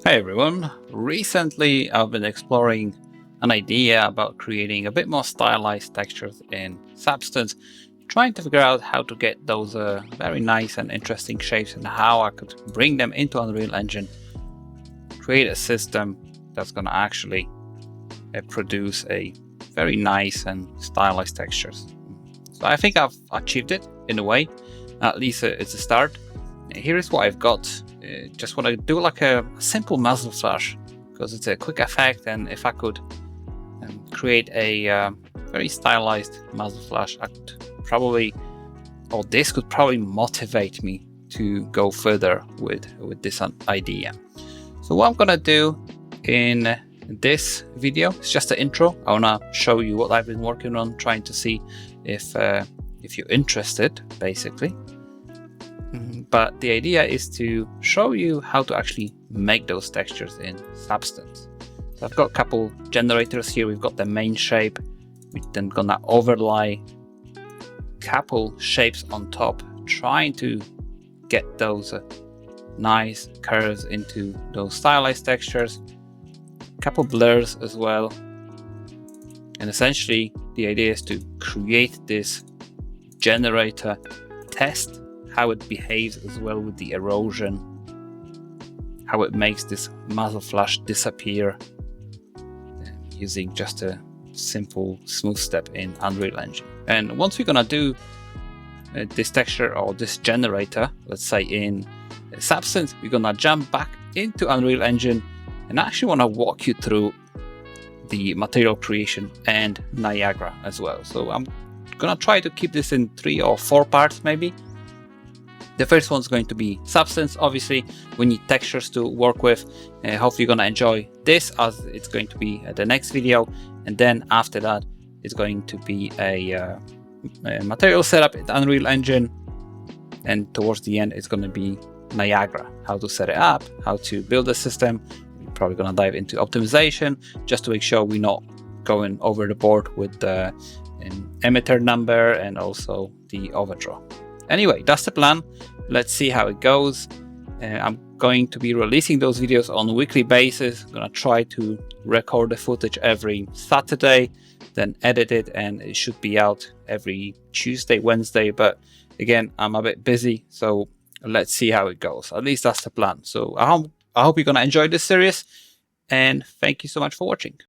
Hey everyone, recently I've been exploring an idea about creating a bit more stylized textures in Substance, trying to figure out how to get those very nice and interesting shapes and how I could bring them into Unreal Engine, create a system that's going to actually produce a very nice and stylized textures. So I think I've achieved it in a way, at least it's a start. Here is what I've got. Just want to do like a simple MuzzleFlash because it's a quick effect, and if I could create a very stylized MuzzleFlash, I could probably, or this could probably motivate me to go further with this idea. So what I'm gonna do in this video is just an intro. I wanna show you what I've been working on, trying to see if you're interested, basically. But the idea is to show you how to actually make those textures in Substance. So I've got a couple generators here. We've got the main shape. We're then gonna overlay a couple shapes on top, trying to get those nice curves into those stylized textures. A couple blurs as well. And essentially the idea is to create this generator, test how it behaves as well with the erosion, how it makes this MuzzleFlash disappear using just a simple smooth step in Unreal Engine. And once we're gonna do this texture or this generator, let's say in Substance, we're gonna jump back into Unreal Engine and I actually want to walk you through the material creation and Niagara as well. So I'm gonna try to keep this in 3 or 4 parts maybe. The first one's going to be Substance. Obviously, we need textures to work with. Hopefully you're going to enjoy this, as it's going to be the next video. And then after that, it's going to be a material setup in Unreal Engine. And towards the end, it's going to be Niagara, how to set it up, how to build a system. We're probably going to dive into optimization, just to make sure we're not going over the board with the emitter number and also the overdraw. Anyway, that's the plan. Let's see how it goes. I'm going to be releasing those videos on a weekly basis. I'm gonna try to record the footage every Saturday, then edit it, and it should be out every Tuesday, Wednesday. But again, I'm a bit busy, so let's see how it goes. At least that's the plan. So I hope you're gonna enjoy this series, and thank you so much for watching.